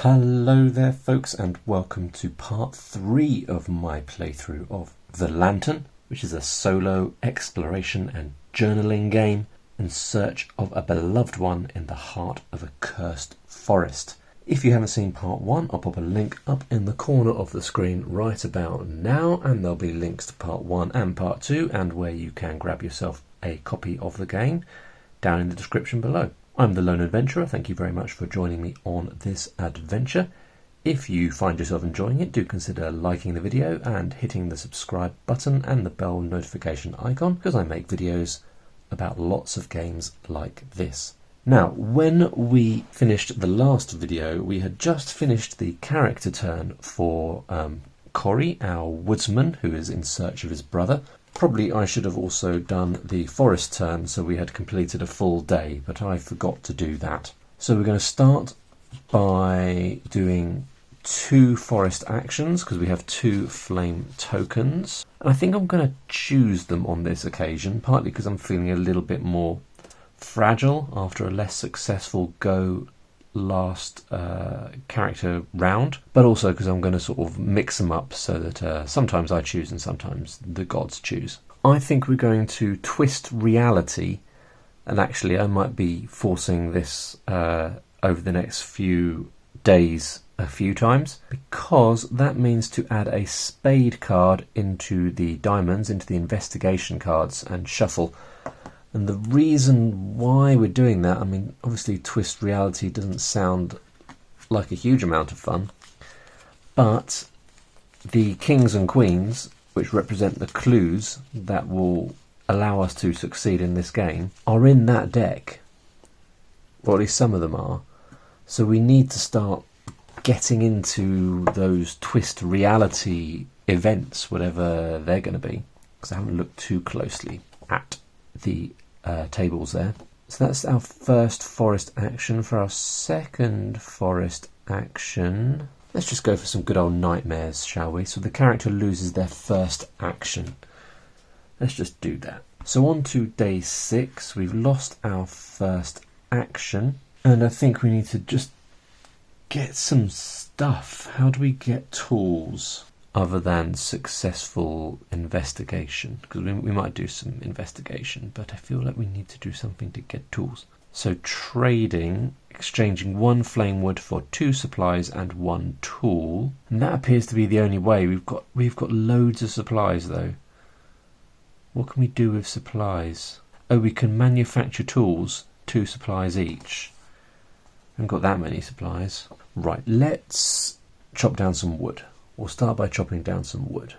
Hello there folks, and welcome to part 3 of my playthrough of The Lantern, which is a solo exploration and journaling game in search of a beloved one in the heart of a cursed forest. If you haven't seen part 1, I'll pop a link up in the corner of the screen right about now, and there'll be links to part 1 and part 2 and where you can grab yourself a copy of the game down in the description below. I'm the Lone Adventurer. Thank you very much for joining me on this adventure. If you find yourself enjoying it, do consider liking the video and hitting the subscribe button and the bell notification icon, because I make videos about lots of games like this. Now, when we finished the last video, we had just finished the character turn for Corey, our woodsman, who is in search of his brother. Probably I should have also done the forest turn so we had completed a full day, but I forgot to do that. So we're going to start by doing 2 forest actions because we have 2 flame tokens. And I think I'm going to choose them on this occasion, partly because I'm feeling a little bit more fragile after a less successful go last character round, but also because I'm going to sort of mix them up so that sometimes I choose and sometimes the gods choose. I think we're going to twist reality, and actually I might be forcing this over the next few days a few times, because that means to add a spade card into the diamonds, into the investigation cards, and shuffle. And the reason why we're doing that, I mean, obviously twist reality doesn't sound like a huge amount of fun, but the kings and queens, which represent the clues that will allow us to succeed in this game, are in that deck, or at least some of them are. So we need to start getting into those twist reality events, whatever they're going to be, because I haven't looked too closely at the tables there. So that's our first forest action. For our second forest action, let's just go for some good old nightmares, shall we? So the character loses their first action. Let's just do that. So on to day 6, we've lost our first action, and I think we need to just get some stuff. How do we get tools other than successful investigation? Because we might do some investigation, but I feel like we need to do something to get tools. So trading, exchanging 1 flame wood for 2 supplies and 1 tool, and that appears to be the only way. We've got loads of supplies though. What can we do with supplies? Oh, we can manufacture tools, 2 supplies each. I haven't got that many supplies. Right, let's chop down some wood. We'll start by chopping down some wood.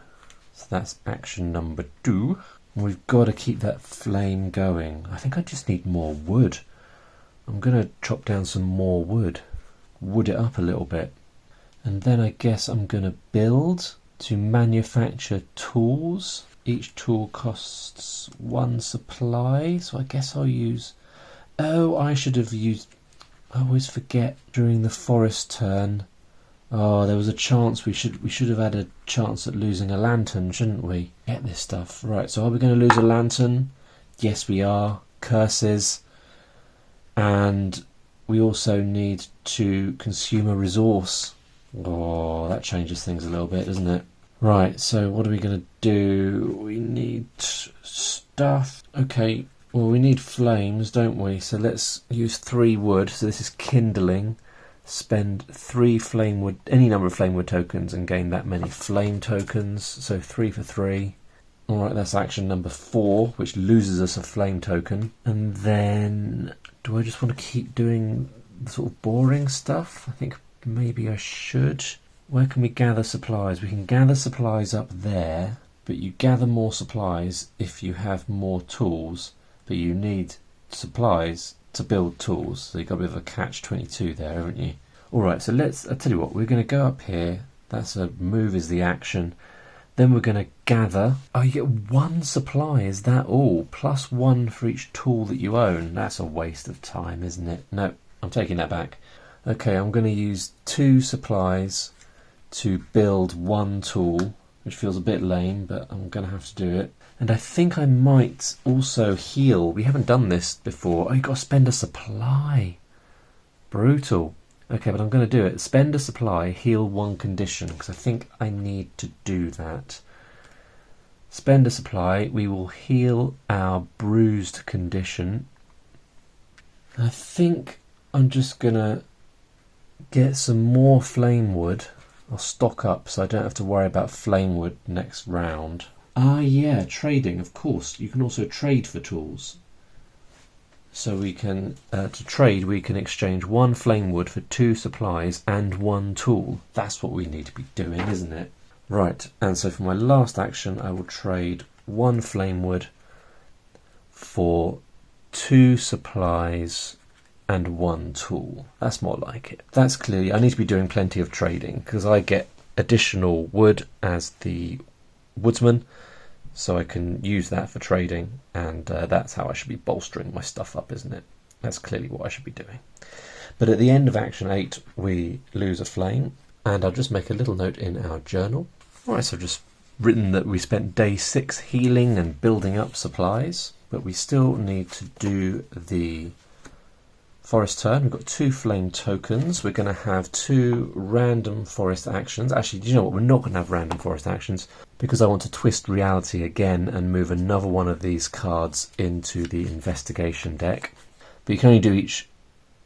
So that's action number 2. We've got to keep that flame going. I think I just need more wood. I'm going to chop down some more wood. Wood it up a little bit. And then I guess I'm going to build to manufacture tools. Each tool costs 1 supply. So I guess I'll use... Oh, I should have used... I always forget during the forest turn. Oh, there was a chance we should have had a chance at losing a lantern, shouldn't we? Get this stuff. Right, so are we going to lose a lantern? Yes, we are. Curses. And we also need to consume a resource. Oh, that changes things a little bit, doesn't it? Right, so what are we going to do? We need stuff. Okay, well, we need flames, don't we? So let's use 3 wood. So this is kindling. Spend 3 flame wood, any number of flame wood tokens, and gain that many flame tokens. So 3 for 3. Alright, that's action number 4, which loses us a flame token. And then, do I just want to keep doing the sort of boring stuff? I think maybe I should. Where can we gather supplies? We can gather supplies up there, but you gather more supplies if you have more tools, but you need supplies to build tools, so you've got a bit of a catch-22 there, haven't you? Alright, so I'll tell you what, we're going to go up here. That's a move is the action. Then we're going to gather. Oh, you get 1 supply, is that all? Plus 1 for each tool that you own. That's a waste of time, isn't it? No, I'm taking that back. Okay, I'm going to use 2 supplies to build 1 tool, which feels a bit lame, but I'm going to have to do it. And I think I might also heal. We haven't done this before. Oh, you've got to spend a supply. Brutal. Okay, but I'm going to do it. Spend a supply, heal one condition, because I think I need to do that. Spend a supply, we will heal our bruised condition. I think I'm just going to get some more flame wood. I'll stock up so I don't have to worry about flame wood next round. Ah yeah, trading, of course. You can also trade for tools. So we can, to trade, we can exchange 1 flame wood for 2 supplies and 1 tool. That's what we need to be doing, isn't it? Right, and so for my last action, I will trade 1 flame wood for 2 supplies and 1 tool. That's more like it. That's clearly, I need to be doing plenty of trading because I get additional wood as the woodsman. So I can use that for trading, and that's how I should be bolstering my stuff up, isn't it? That's clearly what I should be doing. But at the end of action 8, we lose a flame, and I'll just make a little note in our journal. Alright, so I've just written that we spent day 6 healing and building up supplies, but we still need to do the forest turn. We've got 2 flame tokens. We're going to have 2 random forest actions. Actually, do you know what? We're not going to have random forest actions because I want to twist reality again and move another one of these cards into the investigation deck. But you can only do each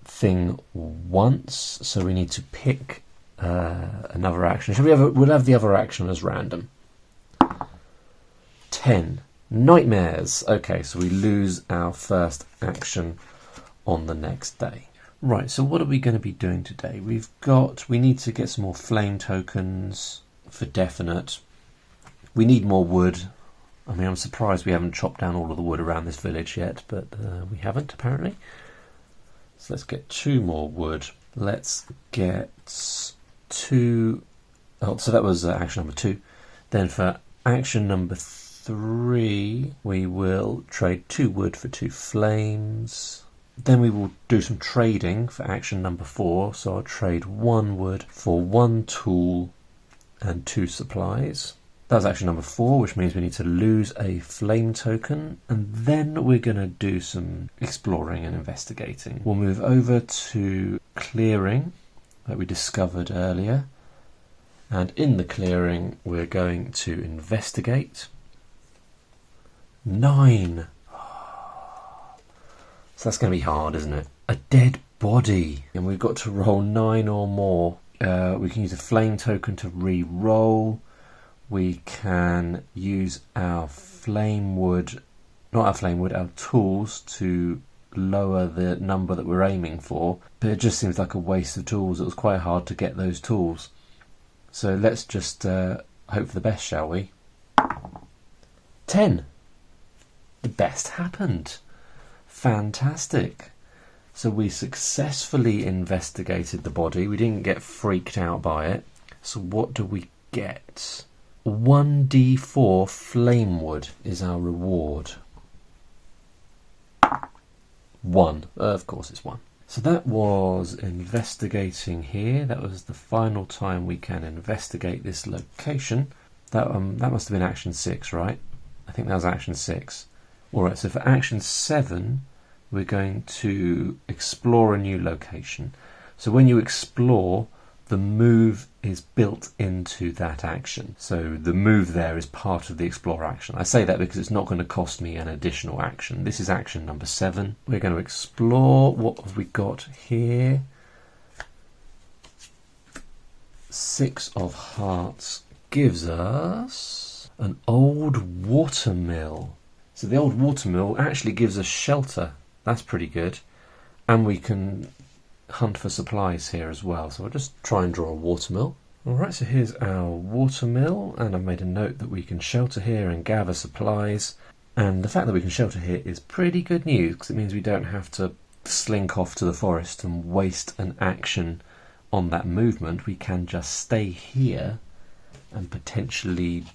thing once, so we need to pick another action. We'll have the other action as random. 10. Nightmares. Okay, so we lose our first action on the next day. Right, so what are we going to be doing today? We need to get some more flame tokens for definite. We need more wood. I mean, I'm surprised we haven't chopped down all of the wood around this village yet, but we haven't apparently. So let's get 2 more wood. Let's get 2. Oh, so that was action number 2. Then for action number 3, we will trade 2 wood for 2 flames. Then we will do some trading for action number 4. So I'll trade 1 wood for 1 tool and 2 supplies. That's action number 4, which means we need to lose a flame token. And then we're going to do some exploring and investigating. We'll move over to clearing that we discovered earlier. And in the clearing, we're going to investigate. 9. So that's going to be hard, isn't it? A dead body. And we've got to roll 9 or more. We can use a flame token to re-roll. We can use our flame wood, not our flame wood, our tools to lower the number that we're aiming for. But it just seems like a waste of tools. It was quite hard to get those tools. So let's just hope for the best, shall we? 10. The best happened. Fantastic. So we successfully investigated the body. We didn't get freaked out by it. So what do we get? 1d4 flame wood is our reward. 1. Of course it's 1. So that was investigating here. That was the final time we can investigate this location. That must have been action 6, right? I think that was action 6. Alright, so for action 7, we're going to explore a new location. So when you explore, the move is built into that action. So the move there is part of the explore action. I say that because it's not going to cost me an additional action. This is action number 7. We're going to explore. What have we got here? 6 of hearts gives us an old watermill. So the old watermill actually gives us shelter. That's pretty good. And we can hunt for supplies here as well. So I'll just try and draw a watermill. Alright, so here's our watermill, and I've made a note that we can shelter here and gather supplies. And the fact that we can shelter here is pretty good news, because it means we don't have to slink off to the forest and waste an action on that movement. We can just stay here and potentially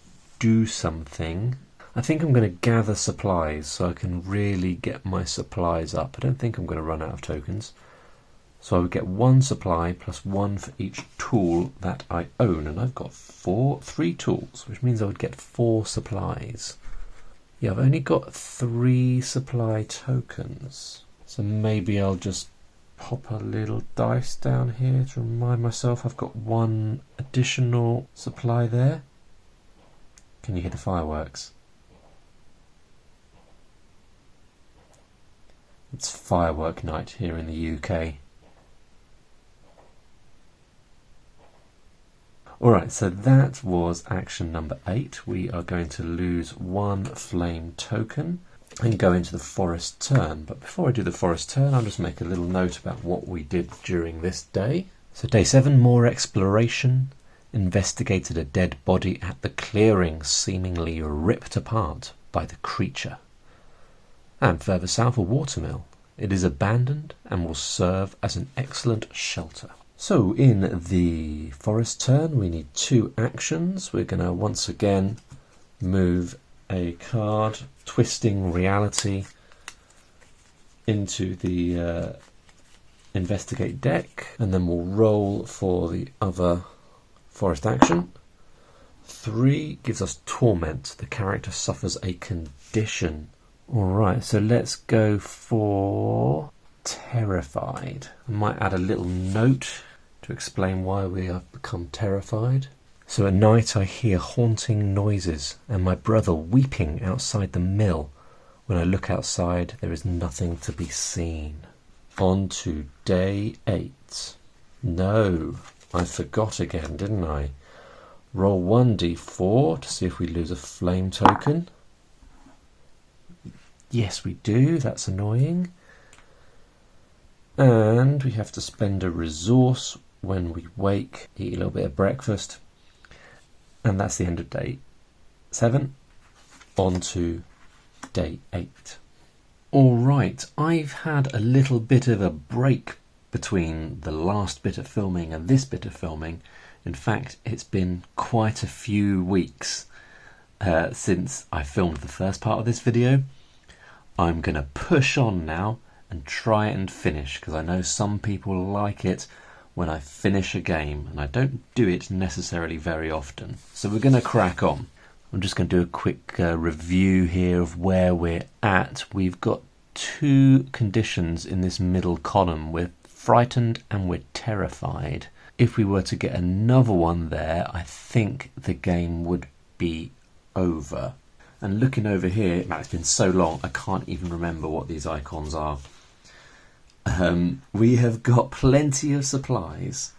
do something. I think I'm going to gather supplies so I can really get my supplies up. I don't think I'm going to run out of tokens. So I would get 1 supply plus 1 for each tool that I own. And I've got 3 tools, which means I would get 4 supplies. Yeah, I've only got 3 supply tokens. So maybe I'll just pop a little dice down here to remind myself I've got one additional supply there. Can you hear the fireworks? It's firework night here in the UK. Alright, so that was action number 8. We are going to lose 1 flame token and go into the forest turn. But before I do the forest turn, I'll just make a little note about what we did during this day. So day 7, more exploration. Investigated a dead body at the clearing, seemingly ripped apart by the creature. And further south, a watermill. It is abandoned and will serve as an excellent shelter. So in the forest turn, we need 2 actions. We're going to once again move a card, twisting reality, into the investigate deck, and then we'll roll for the other forest action. 3 gives us torment. The character suffers a condition. Alright, so let's go for terrified. I might add a little note to explain why we have become terrified. So at night I hear haunting noises and my brother weeping outside the mill. When I look outside, there is nothing to be seen. On to day 8. No, I forgot again, didn't I? Roll 1d4 to see if we lose a flame token. Yes, we do. That's annoying. And we have to spend a resource when we wake, eat a little bit of breakfast. And that's the end of day 7. On to day 8. Alright, I've had a little bit of a break between the last bit of filming and this bit of filming. In fact, it's been quite a few weeks since I filmed the first part of this video. I'm going to push on now and try and finish, because I know some people like it when I finish a game, and I don't do it necessarily very often. So we're going to crack on. I'm just going to do a quick review here of where we're at. We've got 2 conditions in this middle column. We're frightened and we're terrified. If we were to get another one there, I think the game would be over. And looking over here, man, it's been so long, I can't even remember what these icons are. We have got plenty of supplies.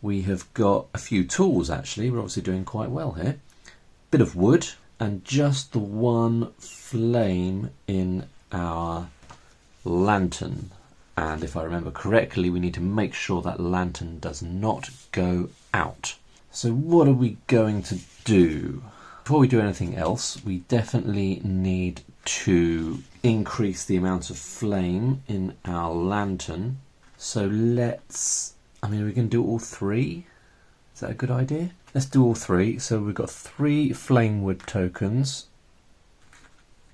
We have got a few tools, actually. We're obviously doing quite well here. Bit of wood, and just the 1 flame in our lantern. And if I remember correctly, we need to make sure that lantern does not go out. So what are we going to do? Before we do anything else, we definitely need to increase the amount of flame in our lantern. So let's, we're going to do all 3. Is that a good idea? Let's do all 3. So we've got 3 flame wood tokens.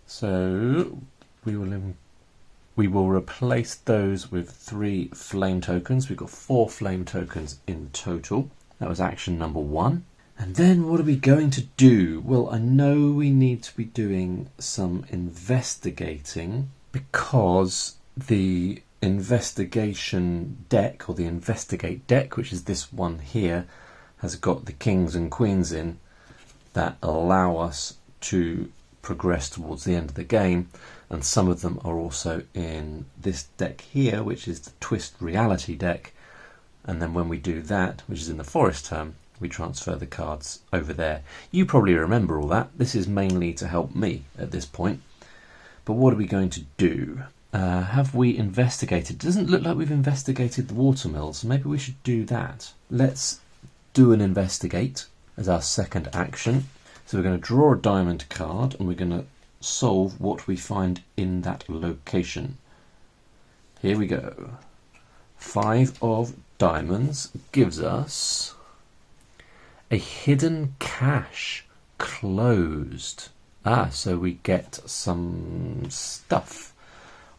So we will replace those with 3 flame tokens. We've got 4 flame tokens in total. That was action number 1. And then what are we going to do? Well, I know we need to be doing some investigating, because the investigation deck, or the investigate deck, which is this one here, has got the kings and queens in that allow us to progress towards the end of the game, and some of them are also in this deck here, which is the twist reality deck. And then when we do that, which is in the forest term, we transfer the cards over there. You probably remember all that. This is mainly to help me at this point. But what are we going to do? Have we investigated? It doesn't look like we've investigated the watermill, so maybe we should do that. Let's do an investigate as our second action. So we're going to draw a diamond card, and we're going to solve what we find in that location. Here we go. 5 of diamonds gives us a hidden cache closed. So we get some stuff.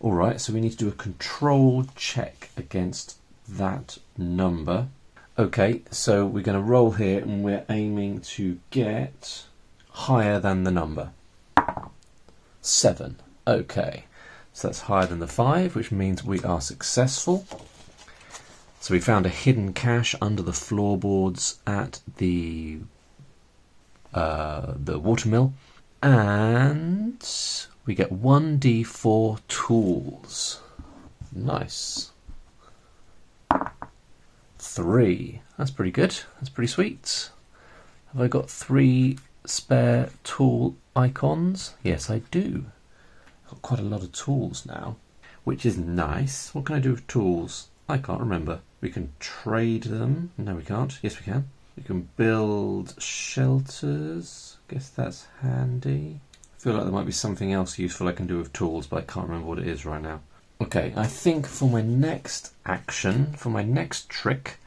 Alright, so we need to do a control check against that number. Okay, so we're going to roll here, and we're aiming to get higher than the number. 7. Okay, So that's higher than the 5, which means we are successful. So we found a hidden cache under the floorboards at the watermill, and we get 1d4 tools. Nice. 3. That's pretty good. That's pretty sweet. Have I got 3 spare tool icons? Yes, I do. I've got quite a lot of tools now, which is nice. What can I do with tools? I can't remember. We can trade them. No, we can't. Yes, we can. We can build shelters. Guess that's handy. I feel like there might be something else useful I can do with tools, but I can't remember what it is right now. Okay, I think for my next action, for my next trick,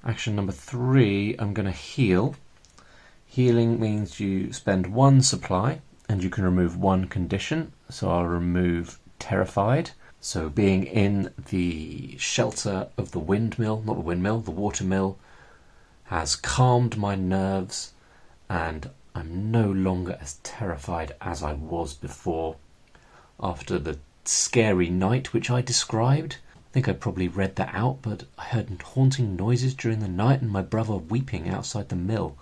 action number 3, I'm going to heal. Healing means you spend 1 supply and you can remove 1 condition. So I'll remove terrified. So being in the shelter of the windmill, not the windmill, the watermill, has calmed my nerves and I'm no longer as terrified as I was before after the scary night which I described. I think I probably read that out, but I heard haunting noises during the night and my brother weeping outside the mill.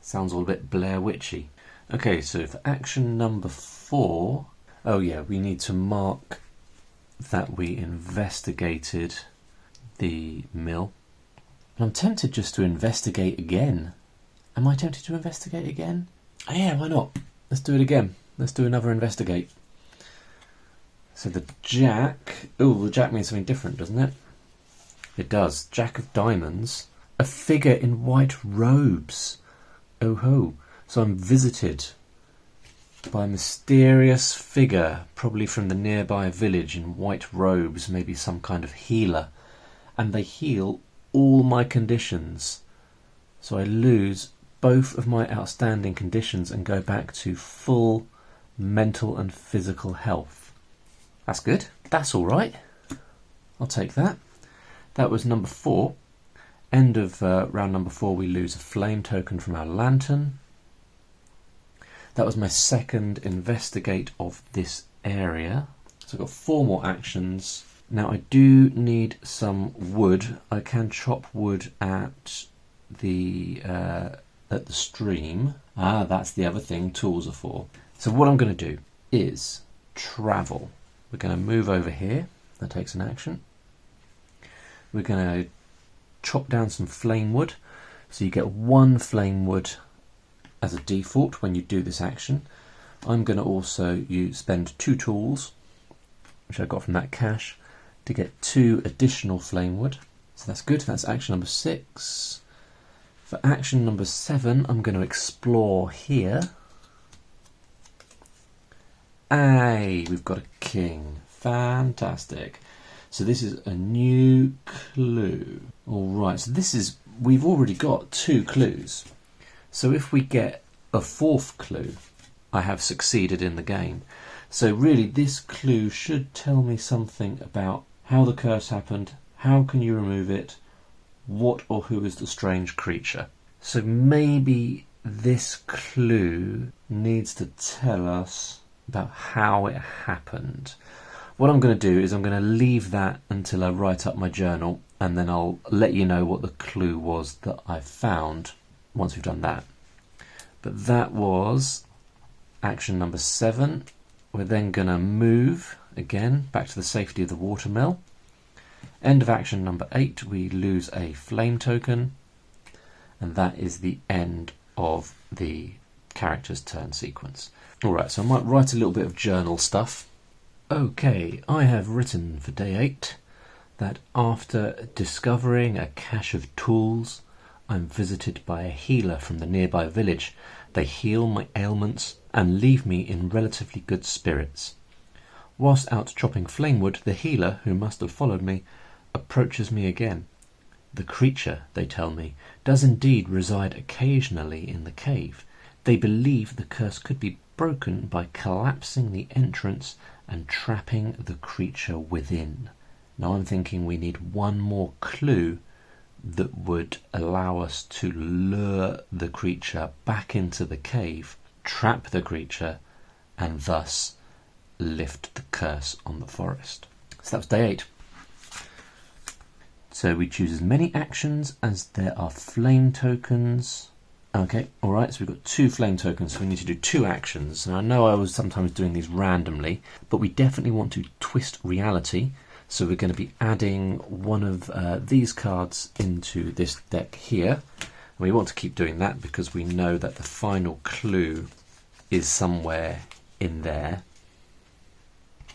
Sounds all a bit Blair Witchy. Okay, so for action number 4, oh yeah, we need to mark that we investigated the mill. And I'm tempted just to investigate again. Am I tempted to investigate again? Oh, yeah, why not? Let's do it again. Let's do another investigate. So the jack... Oh, the jack means something different, doesn't it? It does. Jack of diamonds. A figure in white robes. Oh ho. So I'm visited by a mysterious figure, probably from the nearby village in white robes, maybe some kind of healer. And they heal all my conditions. So I lose both of my outstanding conditions and go back to full mental and physical health. That's good. That's all right. I'll take that. That was number 4. End of round number 4, we lose a flame token from our lantern. That was my second investigate of this area. So I've got 4 more actions. Now I do need some wood. I can chop wood at the stream. Ah, that's the other thing tools are for. So what I'm going to do is travel. We're going to move over here. That takes an action. We're going to chop down some flame wood. So you get 1 flame wood as a default when you do this action. I'm going to also spend 2 tools, which I got from that cache, to get 2 additional flame wood. So that's good. That's action number 6. For action number 7, I'm going to explore here. Hey, we've got a king. Fantastic. So this is a new clue. All right, so we've already got 2 clues. So if we get a 4th clue, I have succeeded in the game. So really this clue should tell me something about how the curse happened, how can you remove it, what or who is the strange creature. So maybe this clue needs to tell us about how it happened. What I'm going to do is I'm going to leave that until I write up my journal, and then I'll let you know what the clue was that I found once we've done that. But that was action number 7. We're then going to move again back to the safety of the watermill. End of action number 8, we lose a flame token, and that is the end of the character's turn sequence. Alright, so I might write a little bit of journal stuff. Okay, I have written for day 8 that after discovering a cache of tools, I'm visited by a healer from the nearby village. They heal my ailments and leave me in relatively good spirits. Whilst out chopping flamewood, the healer, who must have followed me, approaches me again. The creature, they tell me, does indeed reside occasionally in the cave. They believe the curse could be broken by collapsing the entrance and trapping the creature within. Now I'm thinking we need 1 more clue that would allow us to lure the creature back into the cave, trap the creature, and thus lift the curse on the forest. So that was day 8. So we choose as many actions as there are flame tokens. Okay, alright, so we've got 2 flame tokens, so we need to do 2 actions. Now I know I was sometimes doing these randomly, but we definitely want to twist reality. So we're going to be adding one of these cards into this deck here. And we want to keep doing that because we know that the final clue is somewhere in there.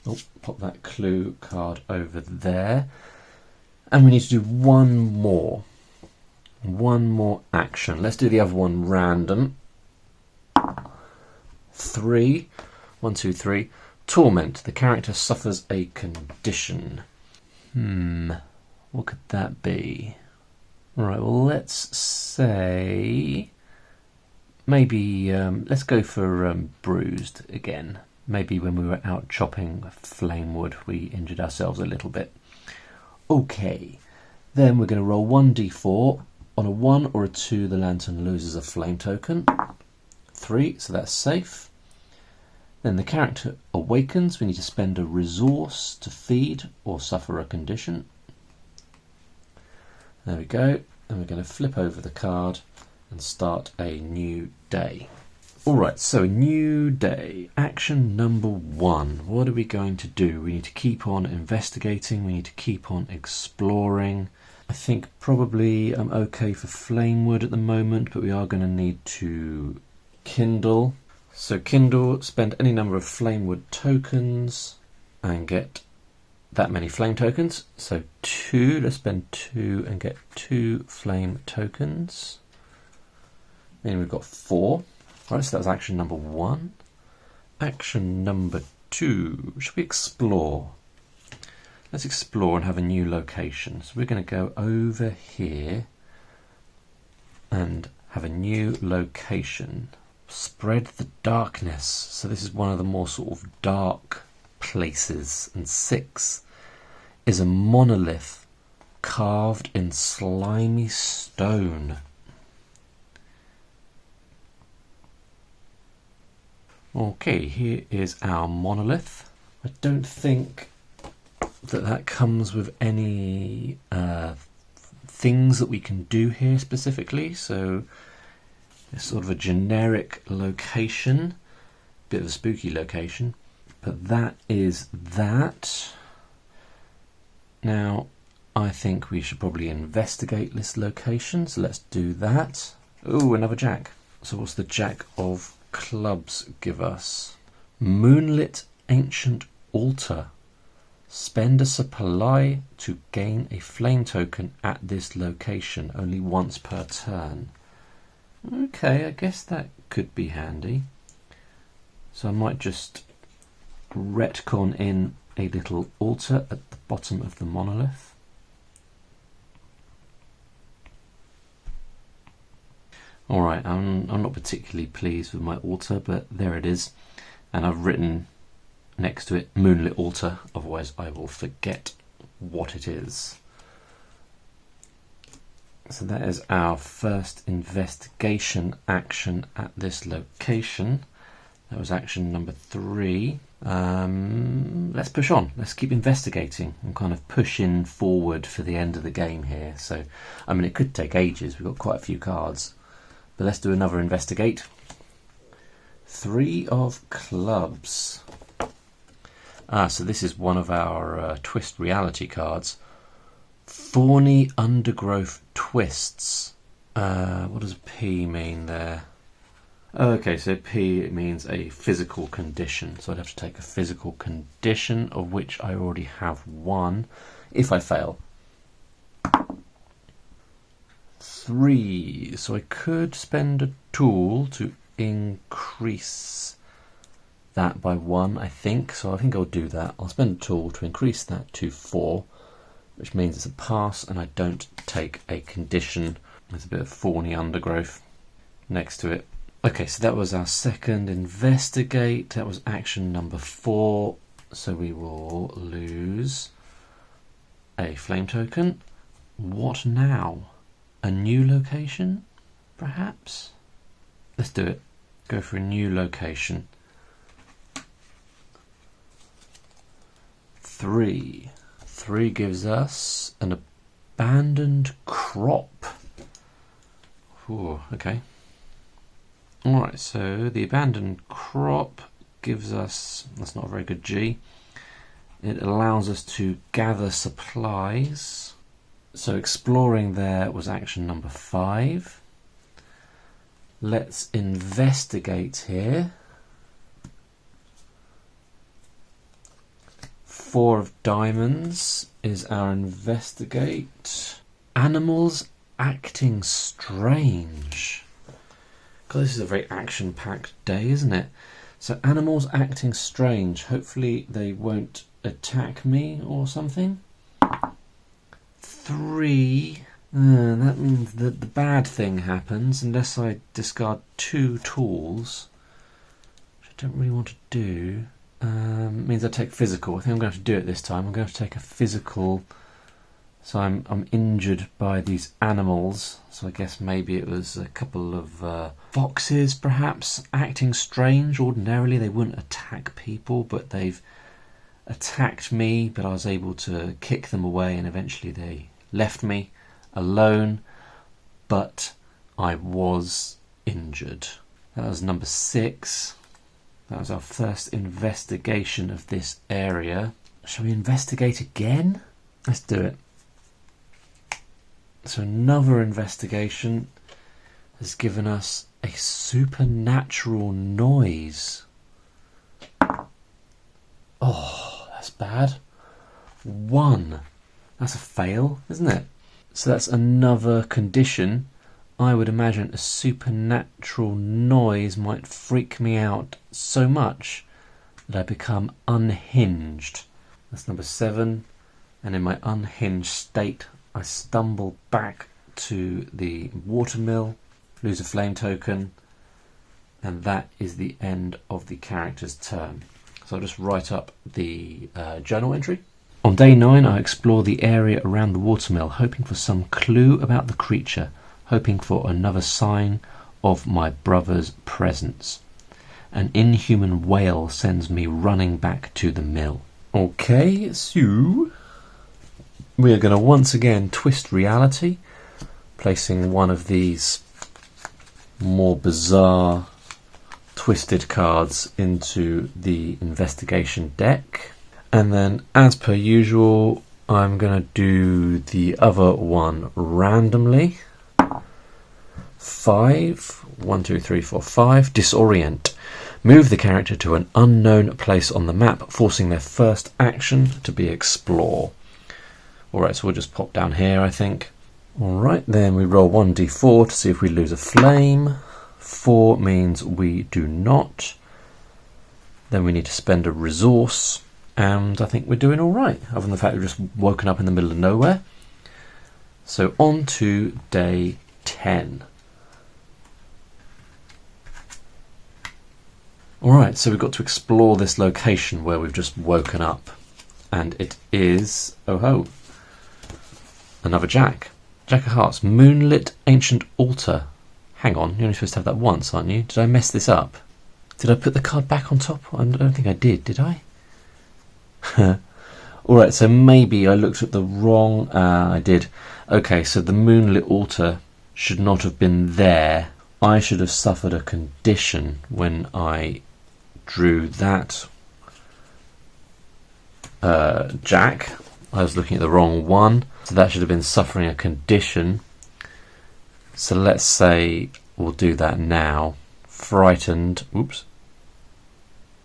Oh, pop that clue card over there. And we need to do one more action. Let's do the other one random. 3. 1, 2, 3. Torment. The character suffers a condition. What could that be? Right, well, let's say maybe let's go for bruised again. Maybe when we were out chopping flame wood, we injured ourselves a little bit. Okay, then we're going to roll 1d4. On a 1 or a 2, the lantern loses a flame token. 3, so that's safe. Then the character awakens. We need to spend a resource to feed or suffer a condition. There we go. And we're going to flip over the card and start a new day. Alright, so a new day. Action number 1. What are we going to do? We need to keep on investigating. We need to keep on exploring. I think probably I'm okay for flame wood at the moment, but we are going to need to kindle. So kindle, spend any number of flame wood tokens and get that many flame tokens. So 2, let's spend 2 and get 2 flame tokens. Then we've got 4. Right, so that was action number 1. Action number 2, should we explore? Let's explore and have a new location. So we're going to go over here and have a new location. Spread the darkness. So this is one of the more sort of dark places. And 6 is a monolith carved in slimy stone. Okay, here is our monolith. I don't think that comes with any things that we can do here specifically, so it's sort of a generic location, bit of a spooky location, but that is that. Now I think we should probably investigate this location, so let's do that. Oh, another jack. So what's the jack of clubs give us? Moonlit ancient altar. Spend a supply to gain a flame token at this location, only once per turn. Okay, I guess that could be handy. So I might just retcon in a little altar at the bottom of the monolith. Alright, I'm not particularly pleased with my altar, but there it is. And I've written next to it Moonlit Altar, otherwise I will forget what it is. So that is our first investigation action at this location. That was action number 3. Let's push on. Let's keep investigating and kind of pushing forward for the end of the game here. So, I mean, it could take ages. We've got quite a few cards. But let's do another investigate. 3 of clubs. So this is one of our twist reality cards. Thorny undergrowth twists. What does P mean there? Okay, so P means a physical condition. So I'd have to take a physical condition, of which I already have 1. If I fail. 3. So I could spend a tool to increase that by 1, I think. So I think I'll do that. I'll spend a tool to increase that to 4, which means it's a pass and I don't take a condition. There's a bit of thorny undergrowth next to it. Okay, so that was our second investigate. That was action number 4. So we will lose a flame token. What now? A new location, perhaps? Let's do it. Go for a new location. 3. 3 gives us an abandoned crop. Ooh, okay. Alright, so the abandoned crop gives us, that's not a very good G, it allows us to gather supplies. So exploring there was action number 5. Let's investigate here. 4 of diamonds is our investigate. Animals acting strange. God, this is a very action-packed day, isn't it? So animals acting strange. Hopefully they won't attack me or something. 3. That means that the bad thing happens unless I discard 2 tools, which I don't really want to do. Means I take physical. I think I'm going to have to do it this time. I'm going to take a physical. So I'm injured by these animals. So I guess maybe it was a couple of foxes, perhaps, acting strange. Ordinarily they wouldn't attack people, but they've attacked me. But I was able to kick them away, and eventually they left me alone. But I was injured. That was number 6. That was our first investigation of this area. Shall we investigate again? Let's do it. So another investigation has given us a supernatural noise. Oh, that's bad. 1. That's a fail, isn't it? So that's another condition. I would imagine a supernatural noise might freak me out so much that I become unhinged. That's number 7. And in my unhinged state, I stumble back to the watermill, lose a flame token, and that is the end of the character's turn. So I'll just write up the journal entry. On day 9, I explore the area around the watermill, hoping for some clue about the creature, hoping for another sign of my brother's presence. An inhuman wail sends me running back to the mill. Okay, so we are going to once again twist reality, placing one of these more bizarre twisted cards into the investigation deck. And then, as per usual, I'm going to do the other one randomly. 5, 1, 2, 3, 4, 5. Disorient. Move the character to an unknown place on the map, forcing their first action to be explore. Alright, so we'll just pop down here, I think. Alright, then we roll 1d4 to see if we lose a flame. 4 means we do not. Then we need to spend a resource. And I think we're doing alright, other than the fact we've just woken up in the middle of nowhere. So on to day 10. Alright, so we've got to explore this location where we've just woken up. And it is, oh ho, another Jack. Jack of Hearts, Moonlit Ancient Altar. Hang on, you're only supposed to have that once, aren't you? Did I mess this up? Did I put the card back on top? I don't think I did I? Alright, so maybe I looked at the wrong... I did. Okay, so the Moonlit Altar should not have been there. I should have suffered a condition when I drew that Jack. I was looking at the wrong one, so that should have been suffering a condition. So let's say we'll do that now. Frightened. Oops.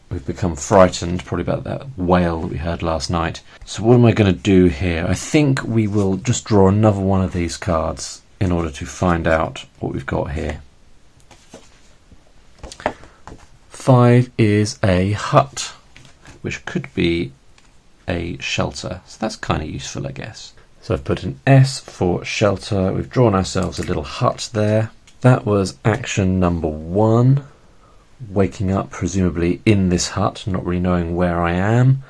We've become frightened, probably about that wail that we heard last night. So what am I going to do here? I think we will just draw another one of these cards in order to find out what we've got here. 5 is a hut, which could be a shelter. So that's kind of useful, I guess. So I've put an S for shelter. We've drawn ourselves a little hut there. That was action number 1. Waking up, presumably in this hut, not really knowing where I am.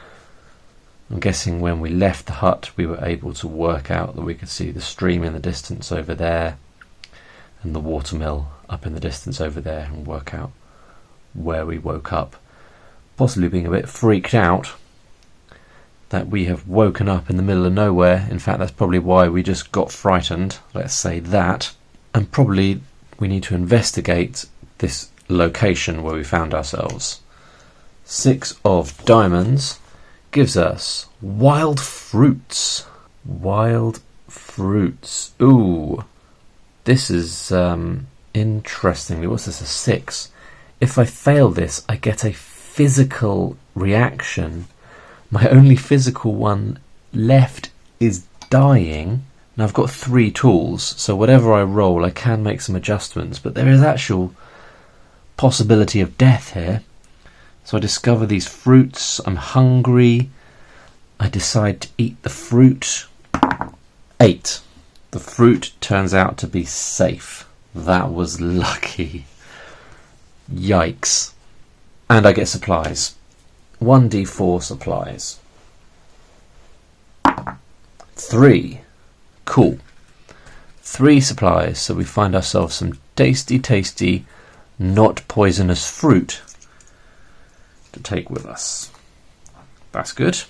I'm guessing when we left the hut, we were able to work out that we could see the stream in the distance over there and the watermill up in the distance over there, and work out where we woke up. Possibly being a bit freaked out, that we have woken up in the middle of nowhere. In fact, that's probably why we just got frightened, let's say that. And probably we need to investigate this location where we found ourselves. 6 of diamonds gives us wild fruits. Wild fruits. Ooh, this is interestingly, what's this, a 6? If I fail this, I get a physical reaction. My only physical one left is dying. Now I've got 3 tools, so whatever I roll I can make some adjustments, but there is actual possibility of death here. So I discover these fruits, I'm hungry, I decide to eat the fruit. 8. The fruit turns out to be safe. That was lucky. Yikes. And I get supplies. 1d4 supplies. 3. Cool. 3 supplies, so we find ourselves some tasty, not poisonous fruit to take with us. That's good.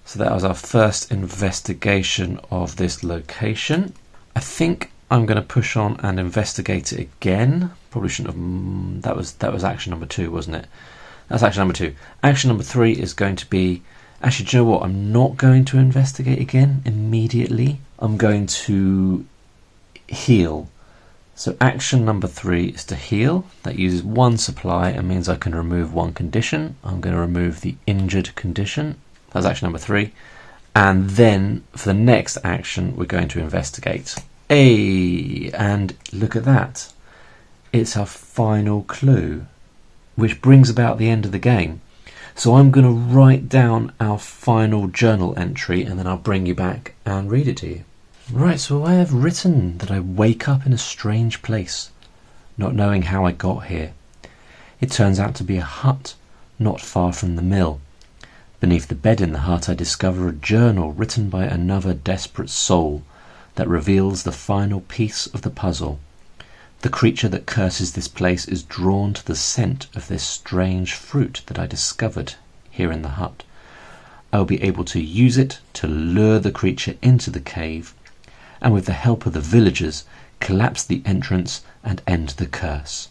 So that was our first investigation of this location. I think I'm going to push on and investigate it again. Probably shouldn't have. That was action number 2, wasn't it? That's action number 2. Action number 3 is going to be... Actually, do you know what? I'm not going to investigate again immediately. I'm going to heal. So action number 3 is to heal. That uses 1 supply and means I can remove 1 condition. I'm going to remove the injured condition. That's action number 3. And then for the next action, we're going to investigate. Hey, and look at that. It's our final clue, which brings about the end of the game. So I'm going to write down our final journal entry and then I'll bring you back and read it to you. Right, so I have written that I wake up in a strange place, not knowing how I got here. It turns out to be a hut not far from the mill. Beneath the bed in the hut I discover a journal written by another desperate soul that reveals the final piece of the puzzle. The creature that curses this place is drawn to the scent of this strange fruit that I discovered here in the hut. I will be able to use it to lure the creature into the cave, and with the help of the villagers, collapse the entrance and end the curse.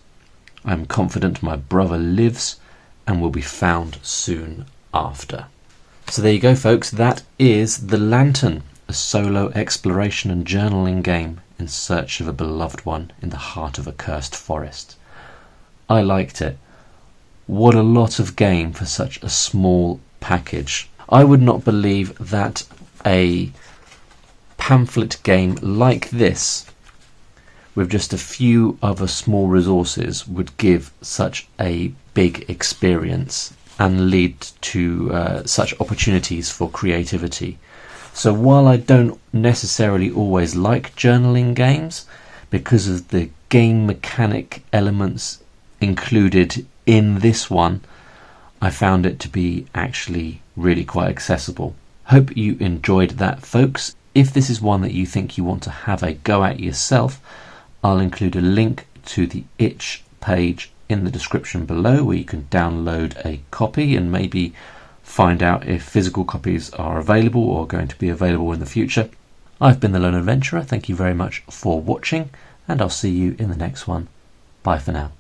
I am confident my brother lives and will be found soon after. So there you go, folks. That is The Lantern, a solo exploration and journaling game in search of a beloved one in the heart of a cursed forest. I liked it. What a lot of game for such a small package. I would not believe that a pamphlet game like this, with just a few other small resources, would give such a big experience and lead to such opportunities for creativity. So while I don't necessarily always like journaling games, because of the game mechanic elements included in this one, I found it to be actually really quite accessible. Hope you enjoyed that, folks. If this is one that you think you want to have a go at yourself, I'll include a link to the itch page in the description below where you can download a copy and maybe find out if physical copies are available or going to be available in the future. I've been the Lone Adventurer. Thank you very much for watching, and I'll see you in the next one. Bye for now.